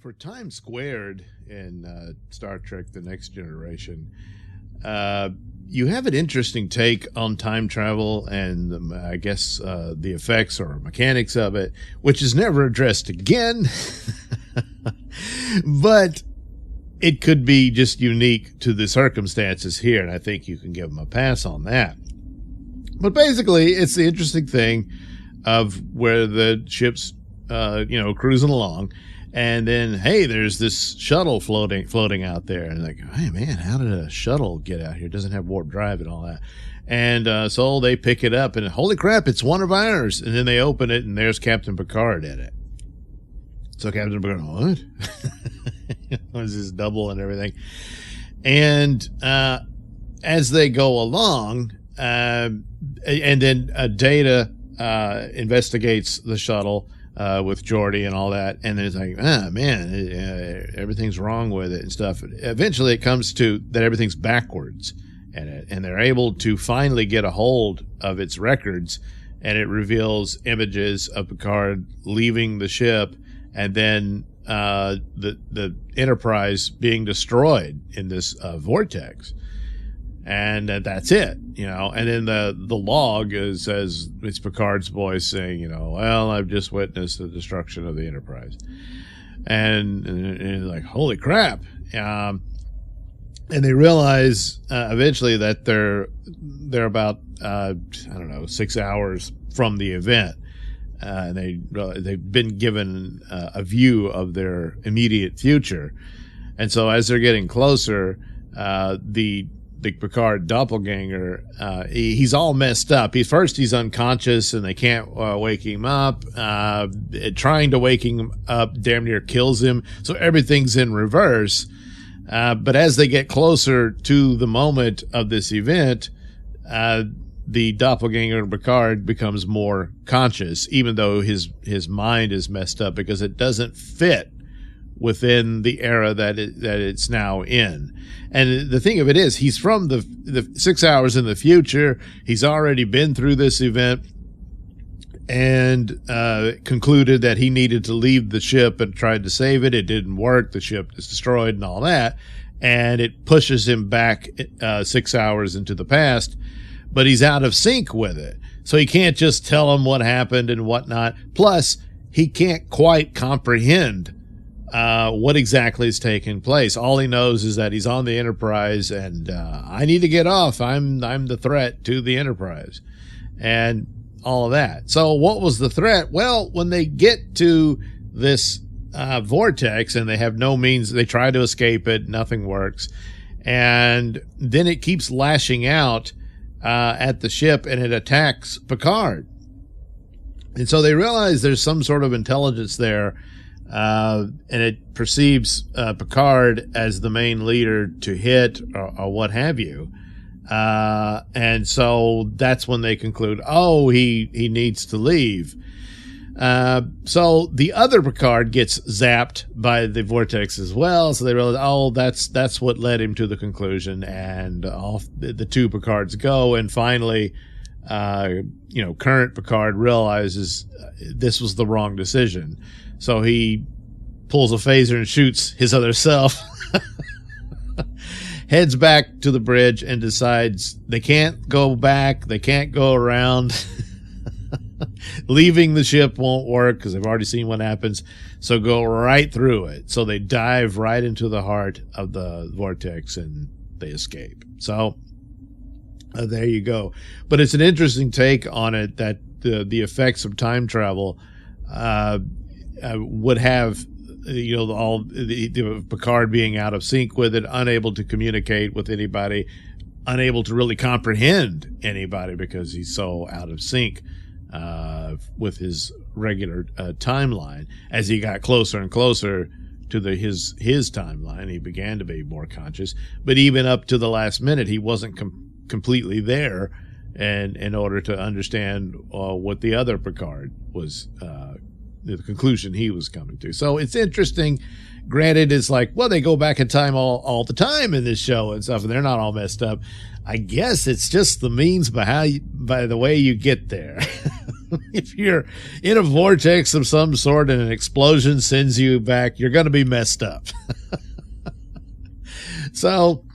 For time squared in Star Trek The Next Generation, you have an interesting take on time travel and I guess the effects or mechanics of it, which is never addressed again. But it could be just unique to the circumstances here, and I think you can give them a pass on that. But basically, it's the interesting thing of where the ship's, cruising along. And then, hey, there's this shuttle floating out there. And like, hey, man, how did a shuttle get out here? It doesn't have warp drive and all that. And so they pick it up, and holy crap, it's one of ours. And then they open it, and there's Captain Picard in it. So Captain Picard, what? It was his double and everything. And as they go along, and then Data investigates the shuttle with Geordi and all that, and then it's like, everything's wrong with it and stuff. Eventually, it comes to that everything's backwards, and they're able to finally get a hold of its records, and it reveals images of Picard leaving the ship, and then the Enterprise being destroyed in this vortex. And that's it, and then the log says it's Picard's voice saying, well, I've just witnessed the destruction of the Enterprise. And like, holy crap. And they realize eventually that they're about, 6 hours from the event. And they've been given a view of their immediate future. And so as they're getting closer, the Picard doppelganger, he's all messed up. He's unconscious and they can't wake him up. Trying to wake him up damn near kills him. So everything's in reverse. But as they get closer to the moment of this event, the doppelganger Picard becomes more conscious, even though his mind is messed up because it doesn't fit within the era that it's now in. And the thing of it is, he's from the 6 hours in the future. He's already been through this event and concluded that he needed to leave the ship and tried to save it. It didn't work. The ship is destroyed and all that. And it pushes him back 6 hours into the past, but he's out of sync with it. So he can't just tell him what happened and whatnot. Plus, he can't quite comprehend what exactly is taking place. All he knows is that he's on the Enterprise and I need to get off. I'm the threat to the Enterprise and all of that. So what was the threat? Well, when they get to this vortex and they have no means, they try to escape it, nothing works. And then it keeps lashing out at the ship and it attacks Picard. And so they realize there's some sort of intelligence there. And it perceives Picard as the main leader to hit or what have you. And so that's when they conclude, he needs to leave. So the other Picard gets zapped by the vortex as well. So they realize, that's what led him to the conclusion. And off the two Picards go. And finally, current Picard realizes this was the wrong decision. So he pulls a phaser and shoots his other self, heads back to the bridge and decides they can't go back. They can't go around. Leaving the ship won't work because they've already seen what happens. So go right through it. So they dive right into the heart of the vortex and they escape. So there you go. But it's an interesting take on it that the effects of time travel would have, all the Picard being out of sync with it, unable to communicate with anybody, unable to really comprehend anybody because he's so out of sync with his regular timeline. As he got closer and closer to his timeline, he began to be more conscious. But even up to the last minute, he wasn't completely there, and in order to understand what the other Picard was, the conclusion he was coming to. So it's interesting. Granted, it's like, well, they go back in time all the time in this show and stuff, and they're not all messed up. I guess it's just the means by the way you get there. If you're in a vortex of some sort and an explosion sends you back, you're going to be messed up. So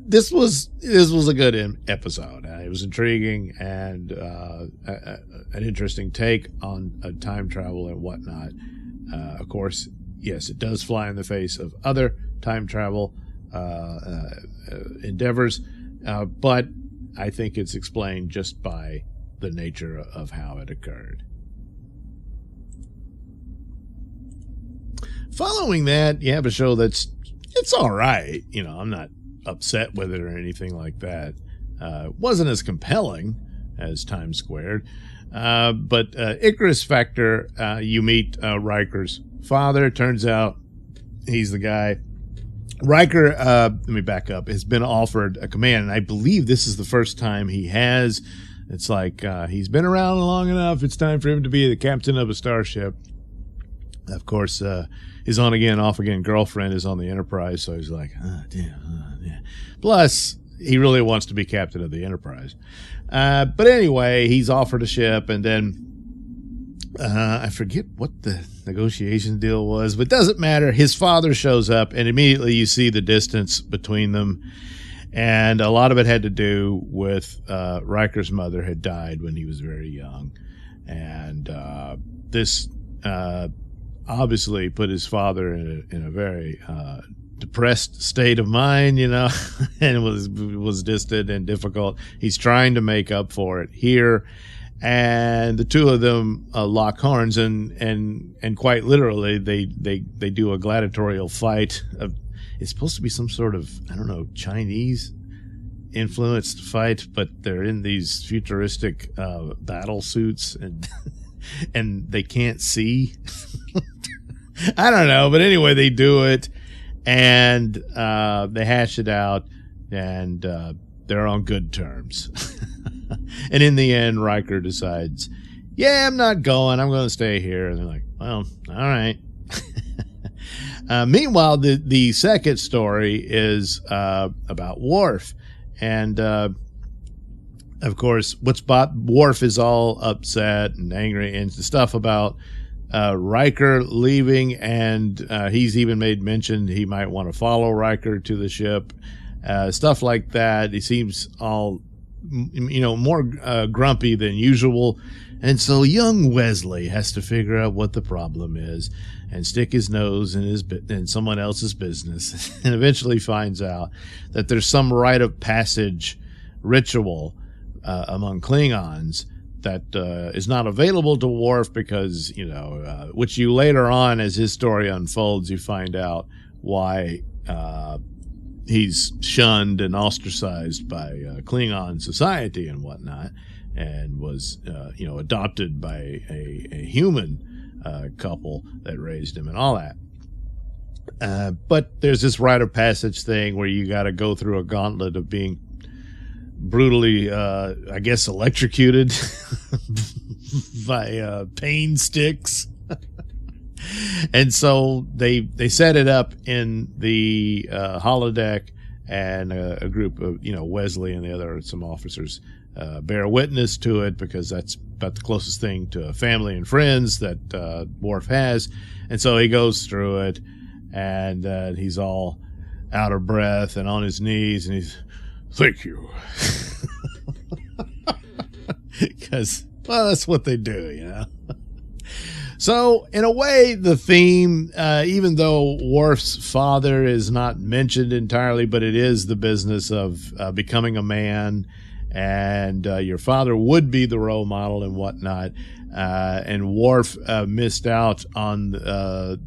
this was a good episode. It was intriguing and an interesting take on time travel and whatnot. Of course, yes, it does fly in the face of other time travel endeavors, but I think it's explained just by the nature of how it occurred. Following that, you have a show it's all right. You know, I'm not upset with it or anything like that. It wasn't as compelling as Time Squared. But Icarus Factor, you meet Riker's father. Turns out he's the guy. Riker, let me back up, has been offered a command, and I believe this is the first time he has. It's like he's been around long enough. It's time for him to be the captain of a starship. Of course, his on-again, off-again girlfriend is on the Enterprise, so he's like, damn. Plus, he really wants to be captain of the Enterprise. But anyway, he's offered a ship, and then I forget what the negotiation deal was, but it doesn't matter. His father shows up, and immediately you see the distance between them. And a lot of it had to do with Riker's mother had died when he was very young. And this obviously put his father in a very depressed state of mind, you know, and it was distant and difficult. He's trying to make up for it here. And the two of them lock horns, and quite literally, they do a gladiatorial fight. It's supposed to be some sort of, I don't know, Chinese influenced fight, but they're in these futuristic battle suits, and they can't see. I don't know, but anyway, they do it, and they hash it out, and they're on good terms. And in the end, Riker decides, yeah, I'm not going. I'm going to stay here. And they're like, well, all right. Meanwhile, the second story is about Worf. And, of course, Worf is all upset and angry and stuff about Riker leaving. And he's even made mention he might want to follow Riker to the ship. Stuff like that. He seems all, more grumpy than usual. And so young Wesley has to figure out what the problem is and stick his nose in someone else's business, and eventually finds out that there's some rite of passage ritual among Klingons that is not available to Worf because, which you later on, as his story unfolds, you find out why he's shunned and ostracized by Klingon society and whatnot, and was, adopted by a human couple that raised him and all that. But there's this rite of passage thing where you got to go through a gauntlet of being brutally, electrocuted by pain sticks. And so they set it up in the holodeck, and a group of, Wesley and some officers bear witness to it, because that's about the closest thing to family and friends that Worf has. And so he goes through it, and he's all out of breath and on his knees, and he's, thank you. Because, well, that's what they do, So, in a way, the theme, even though Worf's father is not mentioned entirely, but it is the business of becoming a man, and your father would be the role model and whatnot, and Worf missed out on, the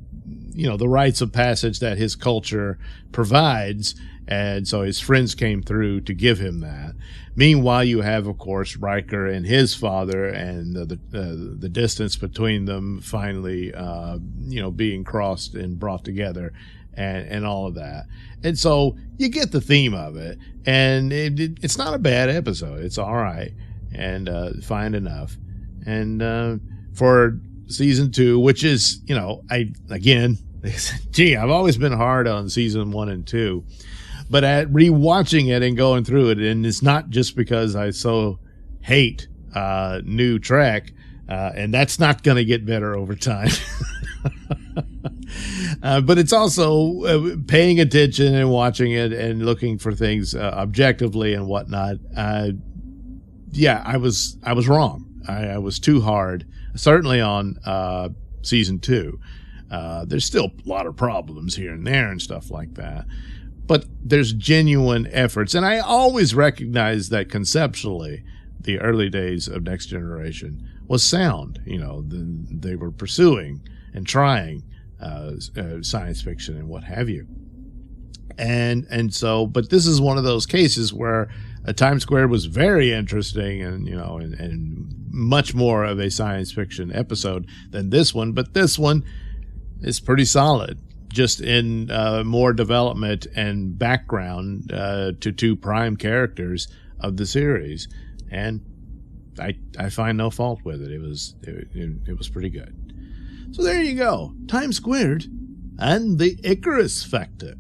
rites of passage that his culture provides, and so his friends came through to give him that. Meanwhile, you have, of course, Riker and his father, and the distance between them finally, being crossed and brought together, and all of that. And so you get the theme of it, and it's not a bad episode. It's all right, and fine enough. And for season 2, which is, I've always been hard on season 1 and 2. But at rewatching it and going through it, and it's not just because I so hate new Trek, and that's not going to get better over time. But it's also paying attention and watching it and looking for things objectively and whatnot. Yeah, I was wrong. I was too hard, certainly on season 2. There's still a lot of problems here and there and stuff like that, but there's genuine efforts. And I always recognize that conceptually, the early days of Next Generation was sound. You know, they were pursuing and trying science fiction and what have you. And so, but this is one of those cases where Times Square was very interesting and, you know, and much more of a science fiction episode than this one. But this one is pretty solid, just in more development and background to 2 prime characters of the series. And I find no fault with it. It was pretty good. So there you go. Times Squared and the Icarus Factor.